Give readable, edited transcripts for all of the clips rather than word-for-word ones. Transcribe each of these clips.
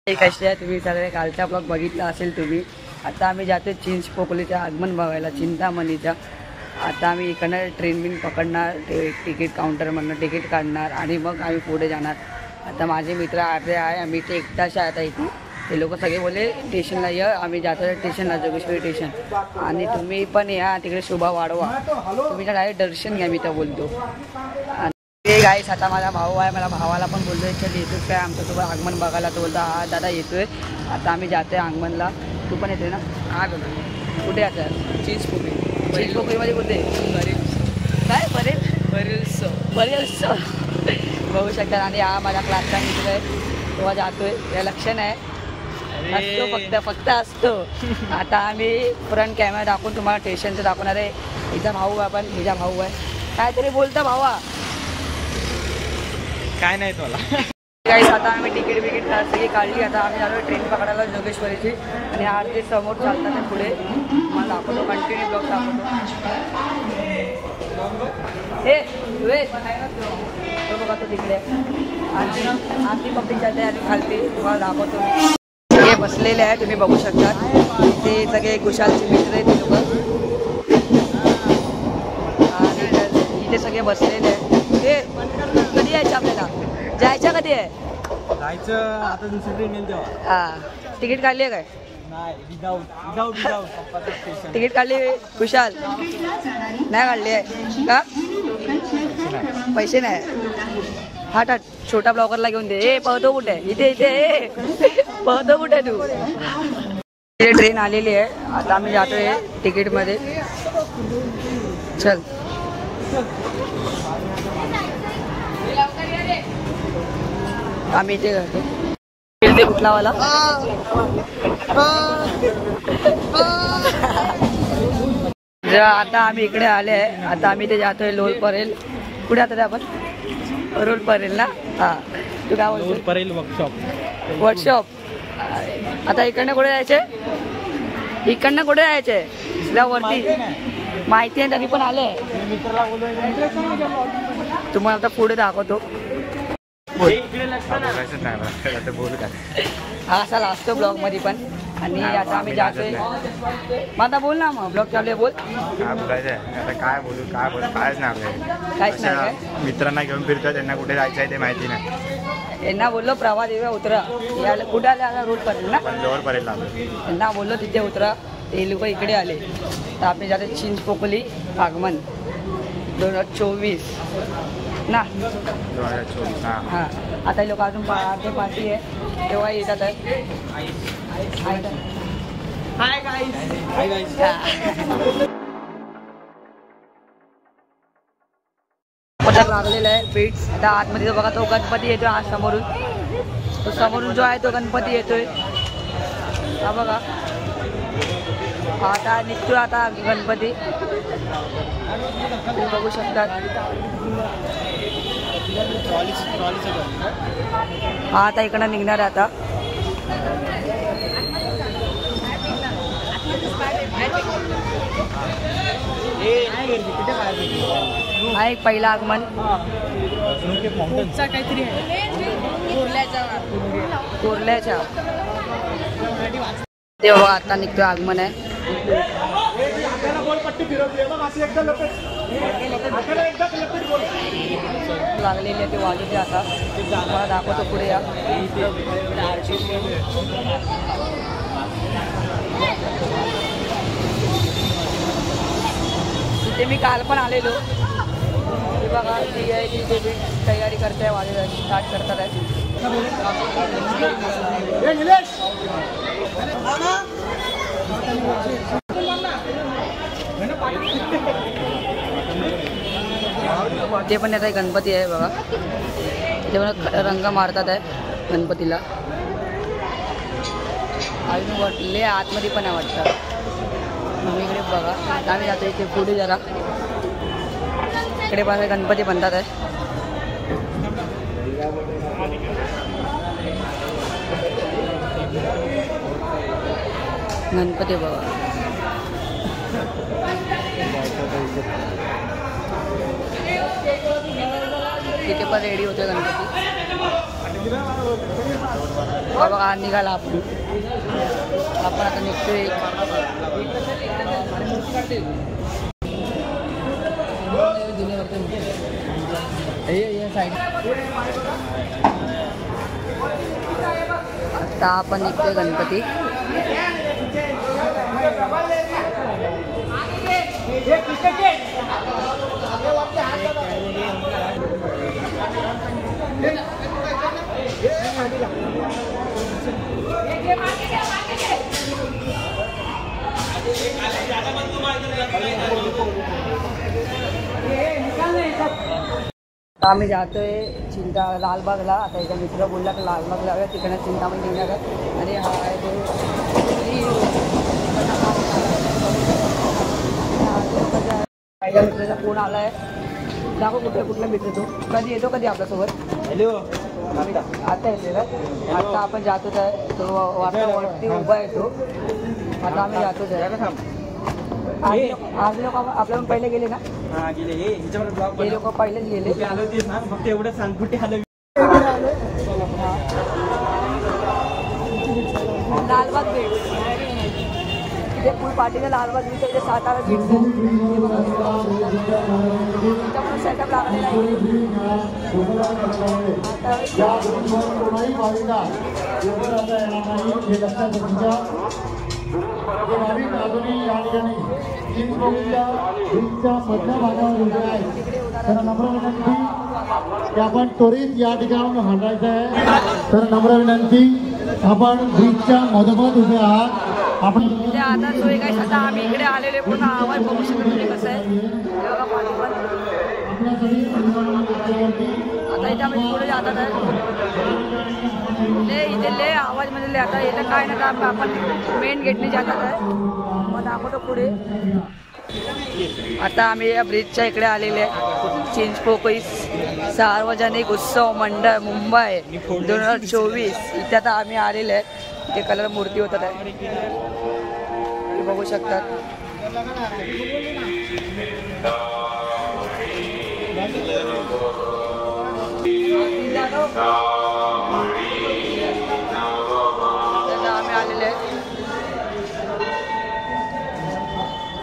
कसे आहे तुम्ही सगळे? कालचा ब्लॉग बघितला असेल तुम्ही. आता आम्ही जातो चिंचपोकलीच्या आगमन बघायला, चिंतामणीच्या. आता आम्ही इकडनं ट्रेन बिन पकडणार, तिकीट काउंटरमधनं तिकीट काढणार आणि मग आम्ही पुढे जाणार. आता माझे मित्र अर्धे आहे, आम्ही ते एकटाच आहे आता इथे. ते लोक सगळे बोलले स्टेशनला ये, आम्ही जातो स्टेशनला, जोगेश्वरी स्टेशन. आणि तुम्ही पण या तिकडे शोभा वाढवा, तुम्ही डायरेक्ट दर्शन घ्या, मी तर बोलतो. ते गाईस आता माझा भाऊ आहे, मला भावाला पण बोलतोय चल येतोच काय आमच्यासोबत आगमन बघायला. तो बोलता हा दादा येतोय. आता आम्ही जातोय आगमनला. तू पण येतोय ना? काय बोलतो? कुठे आता? चिंचपोकलीमध्ये कुठे? काय बरेच बघू शकतात. आणि हा माझा क्लासचा मित्र आहे, तेव्हा जातोय. या लक्ष नाही असतो, फक्त असतो. आता आम्ही फ्रंट कॅमेरा दाखवून तुम्हाला स्टेशनचं दाखवणार आहे. हिचा भाऊ आहे, पण हिचा भाऊ आहे. काहीतरी बोलता भावा? काय नाही तुला गाईस आता आम्ही तिकीट सगळी काढली. आता आम्ही आलो ट्रेन पकडायला जोगेश्वरीची. आणि आरती समोर चालतात पुढे. मला दाखवतो, कंटिन्यू ब्लॉग दाखवतो. हे तो बघा तो तिकडे आरती पब्लिक चालते आणि खालती तुम्हाला दाखवतो. हे बसलेले आहे, तुम्ही बघू शकता. ते सगळे कुशालचे मित्र आहेत ते लोक. आणि इथे सगळे बसलेले आहेत. हे कधी यायचं आपल्याला? जायचं कधी आहे? जायचं आता दुसरी ट्रेन येईल तेव्हा. हां तिकीट काढली आहे काय? नाही, विदाऊट तिकीट काढली कुशाल? नाही काढली आहे का? पैसे नाही. हा टाट छोटा ब्लॉगरला घेऊन दे. ए पळतो कुठे? इथे पळतो कुठे तू? ट्रेन आलेली आहे. आता आम्ही जातोय तिकीटमध्ये. चल आम्ही इथे करतो. कुठला वाला? आता आम्ही इकडे आले आहे. आता आम्ही ते जातोय लोल परेल. कुठे आता आपण? रोल परेल ना? हा तू काय बोलतो? परेल वर्कशॉप. आता इकडनं कुठे जायचे? इकडनं कुठे जायचे? वरती माहिती आहे तरी पण आले. तुम्हाला आता पुढे दाखवतो. हा असा असतो ब्लॉग मध्ये पण. आणि आता आम्ही जातोय. मग आता बोल ना, मग ब्लॉग चालू आहे, बोल. काय बोलायचं आहे आता? काय बोलू कायच नाही. काहीच नाही. मित्रांना घेऊन फिरतो, त्यांना कुठे जायचं आहे ते माहिती नाही. यांना बोललो प्रवास येऊया उतरा. कुठे आले? आता रोड परेल ना? जवळ परेल. यांना बोललो तिथे उतरा. ते लोक इकडे आले. तर आपण जातो चिंचपोकली आगमन 2024 ना? 2024. हां आता लोक अजून पार्टी आहे तेव्हा येतात. Hi guys. लागलेला आहे बीट्स. आता आतमध्ये बघा तो गणपती येतोय. हा समोरून तो समोरून जो आहे तो गणपती येतोय. हा बघा आता निघतोय आता गणपती. तुम्ही बघू शकतात. हा आता इकडं निघणार आहे. आता हा एक पहिला आगमन काहीतरी कोरल्याच्या. ते बघा आता निघतोय आगमन आहे. लागलेली आहे ते वाजवते. आता मला दाखवतो पुढे या. तिथे मी काल पण आलेलो. बघा ती आहे तिथे तयारी करताय, वाजवायला स्टार्ट करतात आहे. ते पण आता गणपती आहे बघा. ते पण रंग मारतात आहे गणपतीला. अजून वाटले आतमध्ये पण आहे वाटतं. मग इकडे बघा आम्ही जातो इथे पुढे जरा. इकडे बघा गणपती बनतात आहे. गणपती बघा. तिथे पण रेडी होते गणपती. बघा हा निघाला आपण आता निघतोय. आता आपण निघतोय गणपती. आम्ही जातोय लालबागला. आता याचा मित्र बोलला की लालबागला जाऊया, तिकडे चिंतामणी निघणार आहे. आणि हा आहे तो माझ्या मित्राचा फोन आला आहे. दाखव कुठला मित्र तो, कधी येतो कधी आपल्यासोबत. हॅलो आता येते का? आता आपण जातोच आहे. तो वातावरती उभा येतो. आता आम्ही जातोच आहे. आज लोक आपल्याकडून पहिले गेले ना. हे लोक पहिलेच गेले. फक्त एवढं सांग कुठे आलं. लालबाग बीच इथे फुल पार्टीला लालबाग बीच इथे सातारा बीच त्याच्यामुळे सेटअप लागलेला आपण त्वरित या ठिकाणाहून हटायचं आहे. तर नम्र विनंती, आपण ब्रिजच्या मधोमध उभे आहात. आपण आता सोय काय आता आम्ही इकडे आलेले पूर्ण आवाज बघू शकतो म्हणजे कसं आहे. आता इथे आम्ही पुढे जातात आहे. इथे ले आवाज म्हणजे आता इथं काय ना काय आपण मेन गेटने जातात आहे. मग दाखवतो पुढे. आता आम्ही या ब्रिजच्या इकडे आलेले आहे. चिंचपोकळी सार्वजनिक उत्सव मंडळ मुंबई 2024 इथे आता आम्ही आलेले आहे. ते कलर मूर्ती होतात आहे बघू शकतात. आम्ही आलेले आहे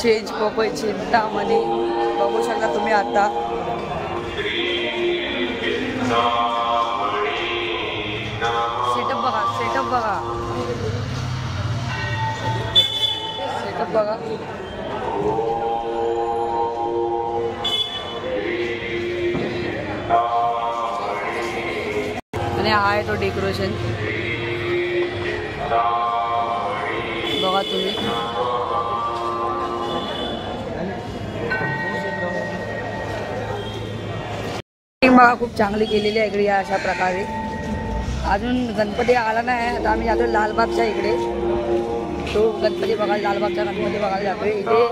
चिंचपोकळी चिंतामणी बघू शकता तुम्ही. आता सेटअप बघा सेटअप बघा. आणि हा आहे तो डेकोरेशन बघा तुम्ही. बघा खूप चांगली केलेली आहे इकडे या अशा प्रकारे. अजून गणपती आला नाही. आता आम्ही जातो लालबागच्या इकडे. तो गणपती बघायला लालबागचा गणपती बघायला जातोय. इथे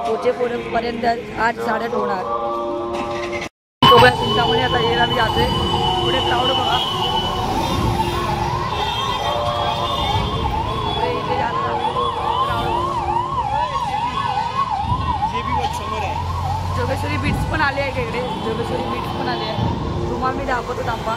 पोचेपर्यंत 8 साडेआठ होणार. चिंतामणी आता हे आम्ही जातोय. पुढे क्राऊड बघा. इथे जोगेश्वरी बीट्स पण आले आहे इकडे. जोगेश्वरी बीट्स पण आले आहे. तुम्हाला मी दाखवतो थांबा.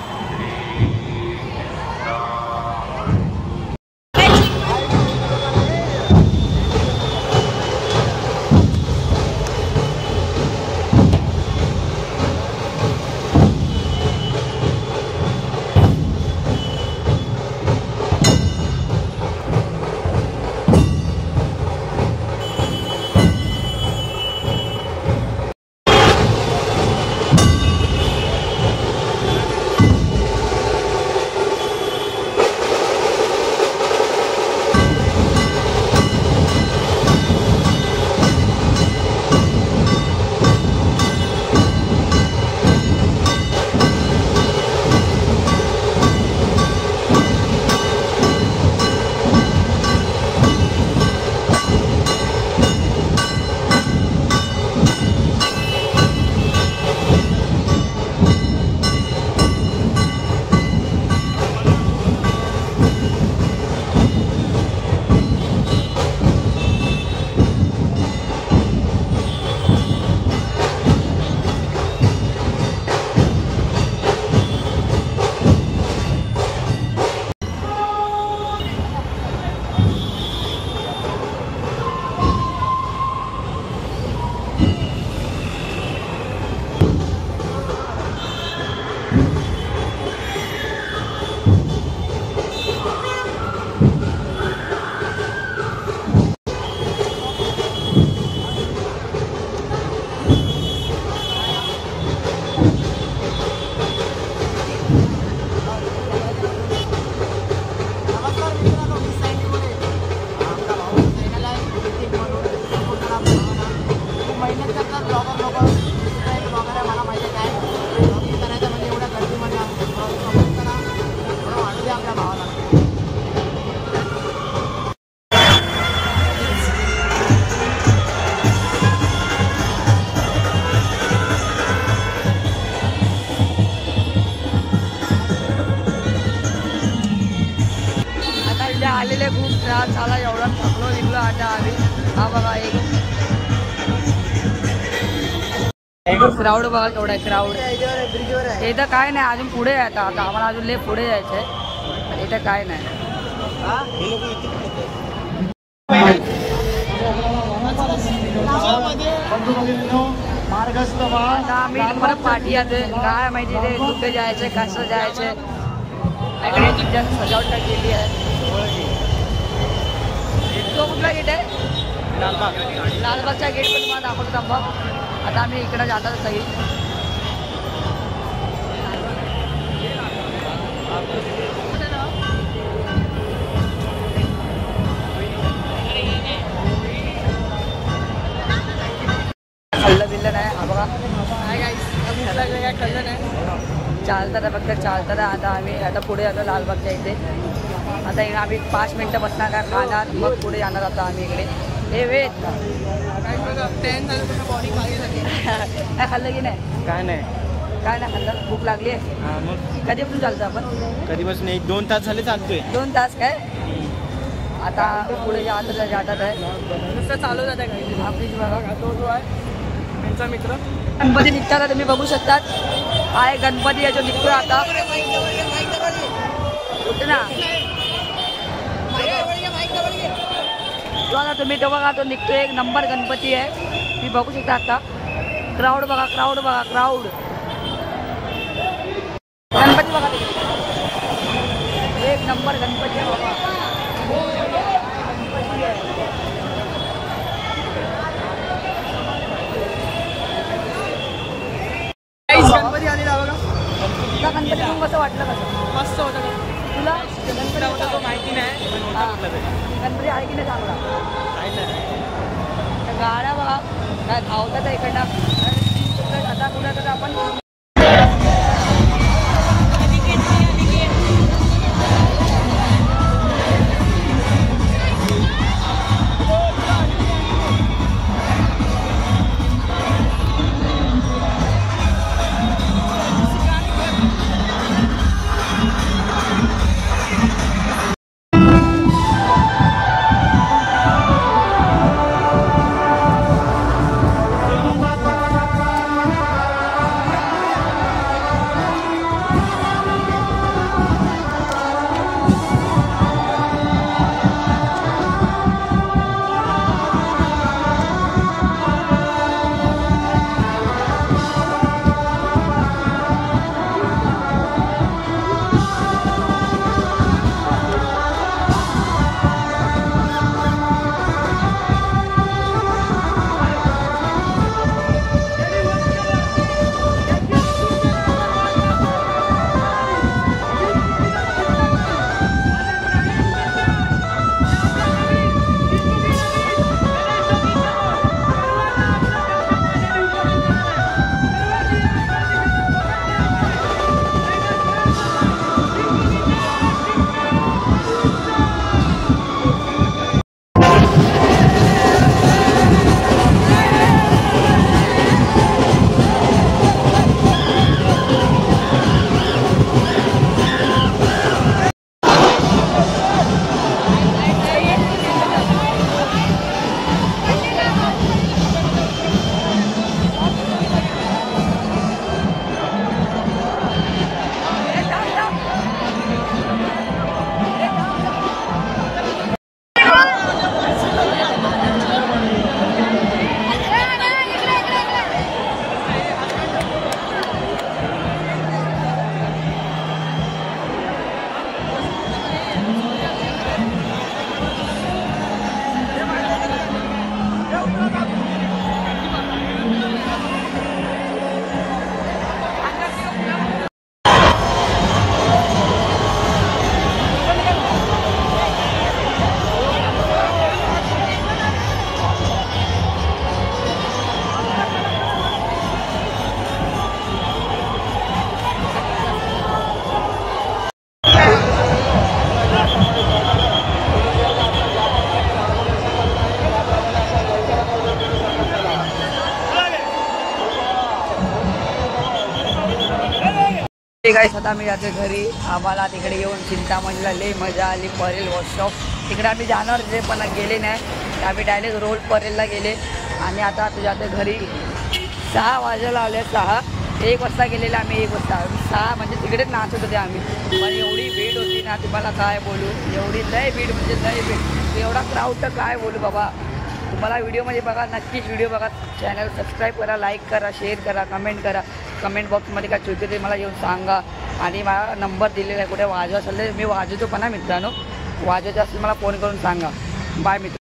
आज चला एवढा थकलो निघलो आता आम्ही. हा बघा एक क्राऊड बघा केवढा आहे क्राऊड. इथं काय नाही अजून पुढे आहे आता आम्हाला अजून लय पुढे जायचं आहे. इथं काय नाही. मार्गस्थ व्हा. आता आम्ही तुम्हाला पाठी आहे काय माहिती ते कुठे जायचं कसं जायचं. इकडे जिल्ह्यात सजावट केली आहे. तो कुठला गेट आहे? लालबागच्या गेट पण तुम्हाला दाखवतो थांबा. आता आम्ही इकडे जातात सगळी. कल्लं बिल्लं नाही. हा बघा काय कल्लं नाही. चालतात फक्त चालतात. आता आम्ही आता पुढे जातो लालबागच्या इथे. आता आम्ही 5 मिनटं बसणार काय खाणार मग पुढे जाणार आता आम्ही इकडे. हे वेट काय खाल्लं की नाही? काय नाही काय नाही खाल्लं. भूक लागली आहे. हा मग कधीपासून चालतं आपण? कधीपासून 1-2 तास झाले चालतोय. 2 तास काय. आता पुढे जातात आहे नुसतं चालू जात आहे. आपली बघा तो जो आहे त्यांचा मित्र गणपती निघताना तुम्ही बघू शकतात. हा एक गणपती आहे जो निघतोय आता. कुठे ना बघा तुम्ही तो बघा तो निघतोय. एक नंबर गणपती आहे. तुम्ही बघू शकता आता. क्राऊड बघा क्राऊड बघा क्राऊड. गणपती बघा एक नंबर गणपती आहे बाबा. गणपती आलेला बघा. तुला गणपती मग कसं वाटलं? कसं मस्त होतं का तुला? गणपती होता तो माहिती नाही. गणपती आहे की नाही चांगला? गाड्या बघा काय धावतात इकडनं. आता कुठं तर आपण गाइस आता मी जाते घरी. आम्हाला तिकडे येऊन चिंतामणीला लई मजा आली. परेल वर्कशॉप तिकडे आम्ही जाणार होते पण गेले नाही. आम्ही डायरेक्ट रोड परेलला गेले आणि आता जाते घरी. 6 वाजायला आले. 1 वाजता गेलेले आम्ही. 1 वाजता 6 म्हणजे तिकडेच नाचत होते आम्ही. पण एवढी भीड होती ना तुम्हाला काय बोलू. एवढी लय भीड म्हणजे लय भीड. एवढा क्राऊड तर काय बोलू बाबा. तुम्हाला व्हिडिओमध्ये बघा, नक्कीच व्हिडिओ बघा. चॅनल सबस्क्राईब करा, लाईक करा, शेअर करा, कमेंट करा. कमेंट बॉक्समध्ये काय चुकते ते मला येऊन सांगा. आणि मला नंबर दिलेला आहे. कुठे वाजवा असेल मी वाजवतो पण ना मित्रांनो. वाजवायचं असेल मला फोन करून सांगा. बाय मित्र.